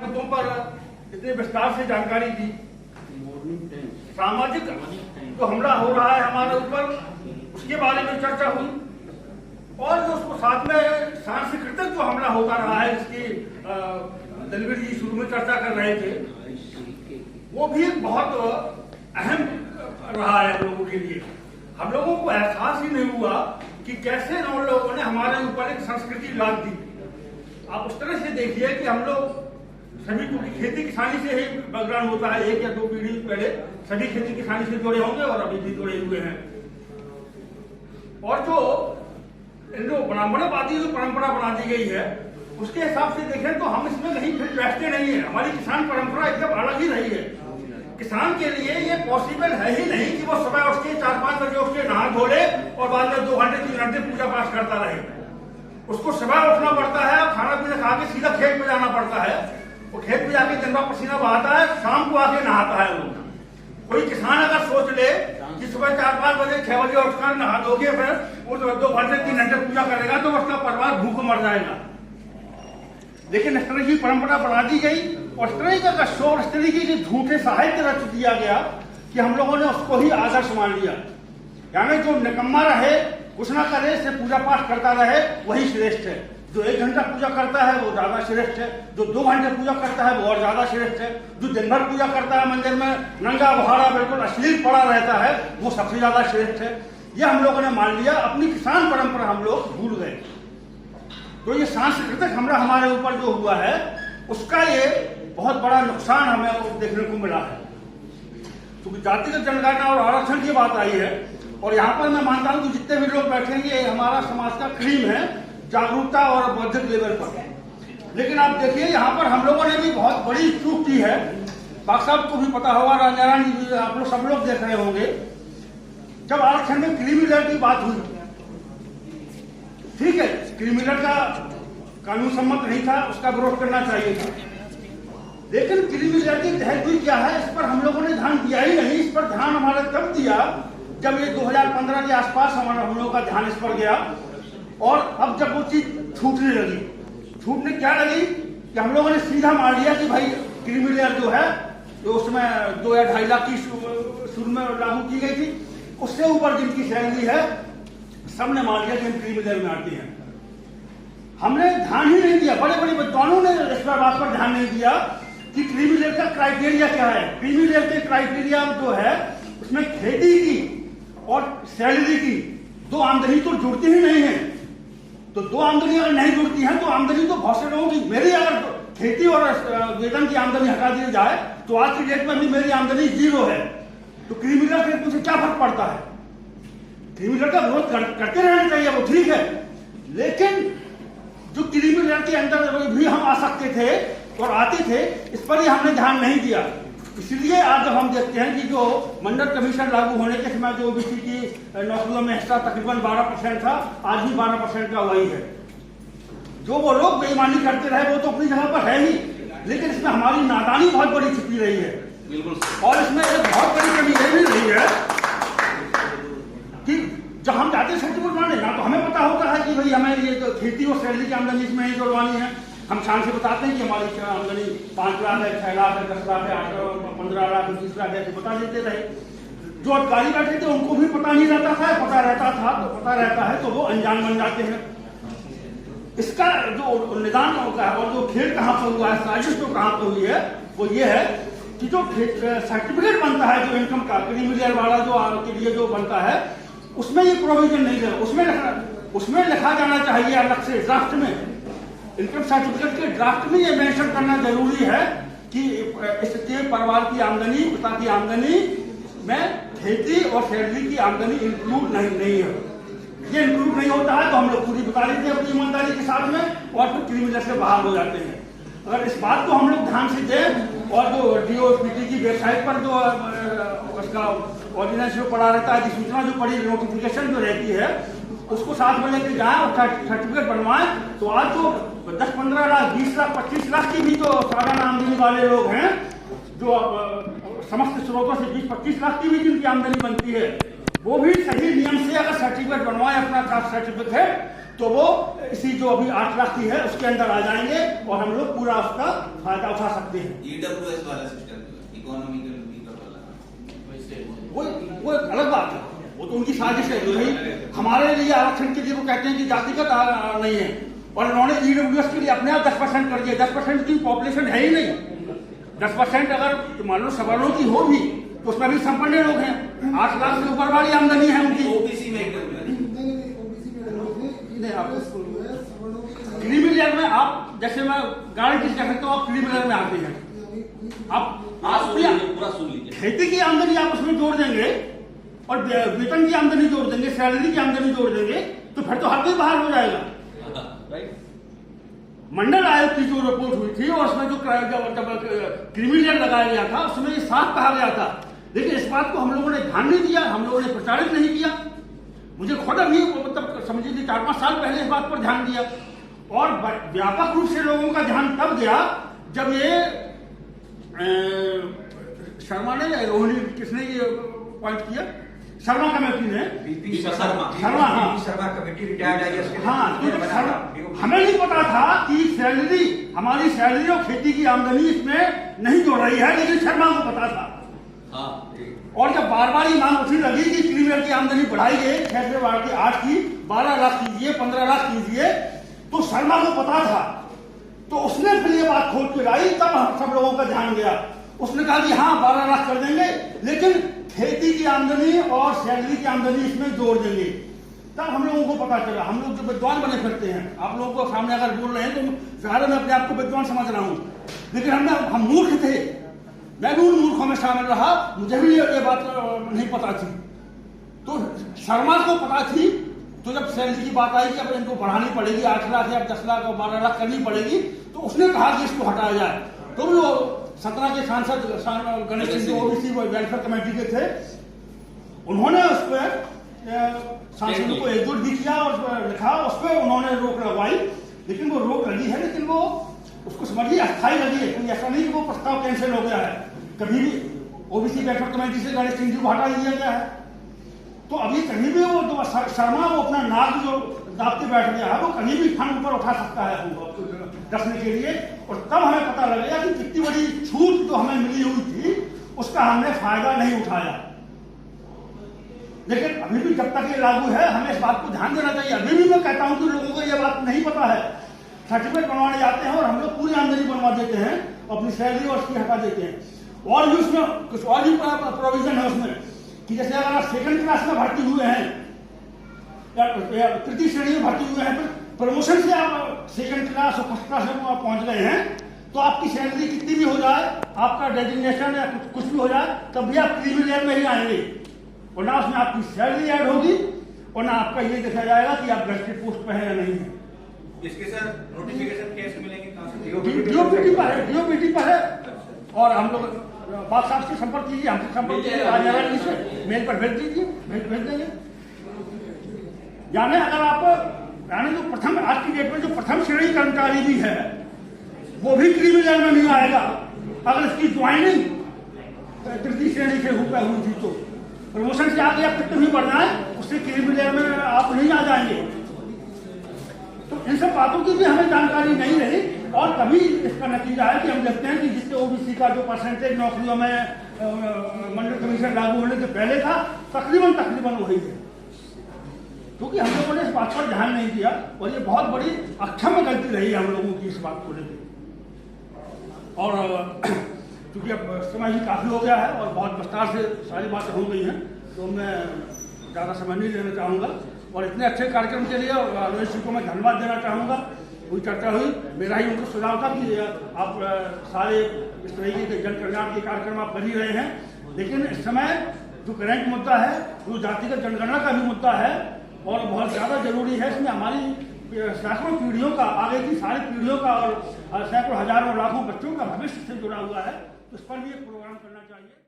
मुद्दों पर इतने विस्तार से जानकारी दी। सामाजिक जो हमला हो रहा है हमारे ऊपर, उसके बारे में चर्चा हुई, और जो उसको साथ में सांस्कृतिक जो हमला होता रहा है, जिसकी दलवीर जी शुरू में चर्चा कर रहे थे, वो भी बहुत अहम रहा है हम लोगों के लिए। हम लोगों को एहसास ही नहीं हुआ कि कैसे उन लोगों ने हमारे ऊपर एक संस्कृति लाद दी। आप उस तरह से देखिए कि हम लोग सभी को खेती किसानी से ही बैकग्राउंड होता है, 1 या 2 पीढ़ी पहले सभी खेती किसानी से जुड़े होंगे और अभी भी जुड़े हुए हैं। और जो ब्राह्मणवादी जो परंपरा बना दी गई है, उसके हिसाब से देखें तो हम इसमें कहीं फिट बैठते नहीं है। हमारी किसान परंपरा एकदम अलग ही रही है। किसान के लिए ये पॉसिबल है ही नहीं कि वो सुबह उठ के 4-5 बजे उठ के नहा धो ले और बाद में 2 घंटे 3 घंटे पूजा पाठ करता रहे। उसको सुबह उठना पड़ता है, खाना पीना खा के सीधा खेत में जाना पड़ता है। वो खेत में जाके दिन भर पसीना बहाता है, शाम को आके नहाता है। लोग कोई किसान अगर सोच ले कि सुबह 4-5 बजे 6 बजे उठकर नहा धोके फिर वो 2 घंटे 3 घंटे पूजा करेगा तो उसका परिवार भूख मर जाएगा। लेकिन इस तरह की परंपरा बना दी गई और इस तरह का शोर, इस तरीके के झूठे साहित्य रच दिया गया कि हम लोगों ने उसको ही आदर्श मान लिया। यानी जो निकम्मा रहे, कुछ ना करे, से पूजा पाठ करता रहे, वही श्रेष्ठ है। जो 1 घंटा पूजा करता है वो ज्यादा श्रेष्ठ है, जो 2 घंटे पूजा करता है वो और ज्यादा श्रेष्ठ है, जो दिन भर पूजा करता है मंदिर में नंगा बहारा बिल्कुल अश्लील पड़ा रहता है वो सबसे ज्यादा श्रेष्ठ है। ये हम लोगों ने मान लिया। अपनी किसान परंपरा हम लोग भूल गए। तो ये सांस्कृतिक हमला हमारे ऊपर जो हुआ है, उसका ये बहुत बड़ा नुकसान हमें देखने को मिला है। क्योंकि जातिगत जनगणना और आरक्षण की बात आई है, और यहाँ पर मैं मानता हूँ कि जितने भी लोग बैठेंगे ये हमारा समाज का क्रीम है जागरूकता और बौद्धिक लेवल पर। लेकिन आप देखिए यहाँ पर हम लोगों ने भी बहुत बड़ी चूक की है। बाग साहब को भी पता होगा, राजाराम जी भी, आप लोग सब लोग देख रहे होंगे। जब आरक्षण में क्रीमी लेयर की बात हुई, ठीक है, क्रीमी लेयर का कानून सम्मत नहीं था, उसका विरोध करना चाहिए था। लेकिन क्रीमी लेयर की तहत हुई क्या है, इस पर हम लोगों ने ध्यान दिया ही नहीं। इस पर ध्यान हमारा तब दिया जब ये 2015 के आसपास हम लोगों का ध्यान इस पर गया। और अब जब वो चीज छूटने लगी, छूटने क्या लगी कि हम लोगों ने सीधा मान लिया कि भाई क्रीमी लेयर जो है, तो उसमें 2 या 2.5 लाख की शुरू में लागू की गई थी, उससे ऊपर जिनकी सैलरी है सबने मान लिया कि हम क्रीमी लेयर में आते हैं। हमने ध्यान ही नहीं दिया, बड़े बड़े विद्वानों ने इस बात पर ध्यान नहीं दिया कि क्रीमी लेयर का क्राइटेरिया क्या है। क्रीमी लेयर के क्राइटेरिया जो है उसमें खेती की और सैलरी की 2 आमदनी तो जुड़ती ही नहीं है। तो 2 आमदनी अगर नहीं जुड़ती है तो आमदनी तो बहुत से लोगों की, मेरी अगर खेती और वेतन की आमदनी हटा दी जाए तो आज की डेट में भी मेरी आमदनी 0 है। तो क्रीमी लेयर के मुझे क्या फर्क पड़ता है? क्रीमी लेयर का विरोध करते रहना चाहिए, वो ठीक है। लेकिन जो क्रीमी लेयर के अंदर भी हम आ सकते थे और आते थे, इस पर ही हमने ध्यान नहीं दिया। इसलिए आज जब हम देखते हैं कि जो मंडल कमीशन लागू होने के समय जो ओबीसी की नौकरियों में हिस्सा तकरीबन 12% था, आज भी 12% का वही है। जो वो लोग बेईमानी करते रहे वो तो अपनी जगह पर है ही, लेकिन इसमें हमारी नादानी बहुत बड़ी छिपी रही है। बिल्कुल। और इसमें एक बहुत बड़ी कमी ये भी रही है कि जब हम जाते सर्टिफिकेट बनाने, ना तो हमें पता होता है कि भाई हमें ये तो खेती और सैलरी की आमदनी इसमें नहीं जुड़वानी है। हम शान से बताते हैं कि हमारी आमदनी 5 लाख है, 6 लाख है, 10 लाख है, 15 लाख, 20 लाख है, बता देते रहे। जो अधिकारी बैठे थे उनको भी पता नहीं रहता था, पता रहता था तो पता रहता है तो वो अनजान बन जाते हैं। इसका जो निदान होगा और जो खेल कहाँ पर हुआ है, साजिश जो कहाँ पर हुई है, वो ये है कि जो सर्टिफिकेट बनता है जो इनकम का क्रीमी लेयर वाला जो के लिए जो बनता है, उसमें ये प्रोविजन नहीं है। उसमें लिखा जाना चाहिए अलग से ड्राफ्ट में, इनकम सर्टिफिकेट के ड्राफ्ट में ये मेंशन करना जरूरी है कि इसके परिवार की आमदनी, पिता की आमदनी में खेती और सैलरी की आमदनी इंक्लूड नहीं है। ये इंक्लूड नहीं होता है तो हम लोग पूरी बता देते हैं अपनी ईमानदारी के साथ में और फिर क्रीमी लेयर से बाहर हो जाते हैं। अगर इस बात को हम लोग ध्यान से दें और जो DOPT की वेबसाइट पर जो उसका ऑर्डिनेंस जो पड़ा रहता है, अधिसूचना जो पड़ी, नोटिफिकेशन जो रहती है, उसको साथ में लेके जाए और सर्टिफिकेट बनवाएं, तो आज जो 10-15 लाख, 20 लाख, 25 लाख की भी जो सालाना आमदनी वाले लोग हैं, जो समस्त स्रोतों से 20-25 लाख की भी जिनकी आमदनी बनती है, वो भी सही नियम से अगर सर्टिफिकेट बनवाएं अपना कास्ट सर्टिफिकेट, तो वो इसी जो अभी 8 लाख की है उसके अंदर आ जाएंगे और हम लोग पूरा उसका फायदा उठा सकते हैं। EWS वाला सिस्टम, इकोनॉमिकल वो एक अलग बात है, वो तो उनकी साजिश है। भाई हमारे लिए आरक्षण के लिए वो कहते हैं कि जातिगत नहीं है, और उन्होंने EWS के लिए अपने आप 10% कर दिया। 10% की पॉपुलेशन है ही नहीं। 10% अगर मान लो सवर्णों की हो भी तो उसमें भी संपन्न लोग हैं। 8 लाख से ऊपर वाली आमदनी है उनकी। ओबीसी में क्रीमी लेयर में आप, जैसे मैं गारंटी कह सकता हूँ, आप क्रीमी लेयर में आते हैं। आप पूरा सुन लीजिए, खेती की आमदनी आप उसमें जोड़ देंगे और वेतन की आमदनी जोड़ देंगे, सैलरी की आमदनी जोड़ देंगे, तो फिर तो हर कोई बाहर हो जाएगा। मंडल आयोग की जो रिपोर्ट हुई थी और उसमें जो क्रीमी लेयर लगाया गया था उसमें ये साफ कहा गया था, लेकिन इस बात को हम लोगों ने ध्यान नहीं दिया, हम लोगों ने प्रचारित नहीं किया। मुझे खुद अभी मतलब समझिए कि 4-5 साल पहले इस बात पर ध्यान दिया, और व्यापक रूप से लोगों का ध्यान तब गया जब ये शर्मा ने, रोहिणी किसने ये पॉइंट किया, शर्मा कमेटी ने, शर्मा कमेटी रिटायर्ड है। हाँ, हमें नहीं पता था कि सैलरी, हमारी सैलरी और खेती की आमदनी इसमें नहीं जोड़ रही है, लेकिन शर्मा को पता था। और जब बार बार ये मांग उठने लगी कि क्रीमियर की आमदनी बढ़ाइए, 6 से 8 की 12 लाख कीजिए, 15 लाख कीजिए, तो शर्मा को पता था। तो उसने फिर ये बात खोल के लाई, तब हम सब लोगों का ध्यान गया। उसने कहा कि हाँ 12 लाख कर देंगे, लेकिन खेती की आमदनी और सैलरी की आमदनी इसमें जोड़ देंगे। तब हम लोगों को पता चला। हम लोग जो विद्वान बने फिरते हैं, आप लोगों को सामने अगर बोल रहे हैं तो ज़्यादा मैं अपने आप को विद्वान समझ रहा हूँ, लेकिन हम मूर्ख थे। मैं भी उन मूर्खों में शामिल रहा, मुझे भी ये बात नहीं पता थी। तो शर्मा को पता थी, तो जब सैलरी की बात आई कि अब इनको बढ़ानी पड़ेगी, 8 लाख या 10 लाख और 12 लाख करनी पड़ेगी, तो उसने कहा कि इसको हटाया जाए। तो भी वो सतना के सांसद गणेश सिंह जो ओबीसी वेलफेयर कमेटी के थे, उन्होंने उस पर सांसदों को एकजुट भी किया और लिखा, उस पर उन्होंने रोक लगवाई। लेकिन वो रोक लगी है, लेकिन वो उसको समझिए अस्थायी लगी है। कोई ऐसा नहीं कि वो प्रस्ताव कैंसिल हो गया है। कभी भी ओबीसी वेलफेयर कमेटी से गणेश सिंह जी को हटा दिया गया है, तो अभी कहीं भी वो जो शर्मा वो अपना नाक जो दाबते बैठ गया है, वो कहीं भी फंड ऊपर उठा सकता है कसने के लिए। और तब हमें पता लगेगा कि कितनी बड़ी छूट जो हमें मिली हुई थी उसका हमने फायदा नहीं उठाया। लेकिन अभी भी जब तक ये लागू है, हमें इस बात को ध्यान देना चाहिए। अभी भी मैं कहता हूं कि लोगों को ये बात नहीं पता है। सर्टिफिकेट बनवाने जाते हैं और हम लोग पूरी आमदनी बनवा देते हैं, अपनी सैलरी और उसकी हटा देते हैं। और भी उसमें कुछ और भी प्रोविजन है उसमें कि जैसे अगर आप 2nd क्लास में भर्ती हुए हैं या तृतीय श्रेणी में भर्ती हुए हैं, प्रमोशन से आप 2nd क्लास और 1st क्लास में आप पहुंच गए हैं, तो आपकी सैलरी कितनी भी हो जाए, आपका डेजिग्नेशन या कुछ भी हो जाए, तब भी आप क्रीमी लेयर में ही आएंगे। और ना उसमें आपकी सैलरी ऐड होगी और ना आपका ये देखा जाएगा कि आप गजटेड पोस्ट पे है या नहीं है। इसके सर नोटिफिकेशन कैसे मिलेंगे, कहां से? डीओपीटी पर है, डीओपीटी पर है। और हम लोग बात साहब से संपर्क कीजिए, हमसे संपर्क कीजिए, राजनारायण जी से मेल पर भेज दीजिए, भेज देंगे। यानी अगर आप यानी जो प्रथम आज की डेट में जो प्रथम श्रेणी कर्मचारी भी है, वो भी क्रीमी लेयर में नहीं आएगा। अगर इसकी ज्वाइनिंग तृतीय श्रेणी से हुई थी तो प्रमोशन से आगे आप कितने भी बढ़ जाए, उससे क्रीमी लेयर में आप नहीं आ जाएंगे। तो इन सब बातों की भी हमें जानकारी नहीं रही, और तभी इसका नतीजा है कि हम देखते हैं कि जिससे ओबीसी का जो परसेंटेज नौकरियों में मंडल कमीशन लागू होने से पहले था, तकरीबन वही है। क्योंकि हम लोगों ने इस बात पर ध्यान नहीं दिया, और ये बहुत बड़ी अक्षम्य गलती रही है हम लोगों की इस बात को लेकर। और क्योंकि अब समय भी काफ़ी हो गया है और बहुत विस्तार से सारी बातें हो गई हैं, तो मैं ज़्यादा समय नहीं लेना चाहूँगा। और इतने अच्छे कार्यक्रम के लिए रोहित सिंह को मैं धन्यवाद देना चाहूँगा। कोई चर्चा हुई, मेरा ही उनको सुझाव था कि आप सारे इस तरीके के जन कल्याण के कार्यक्रम आप कर ही रहे हैं, लेकिन इस समय जो करंट मुद्दा है वो जातिगत जनगणना का भी मुद्दा है और बहुत ज़्यादा जरूरी है। इसमें हमारी सैकड़ों पीढ़ियों का, आगे की सारी पीढ़ियों का और सैकड़ों हजारों लाखों बच्चों का भविष्य से जुड़ा हुआ है, तो इस पर भी एक प्रोग्राम करना चाहिए।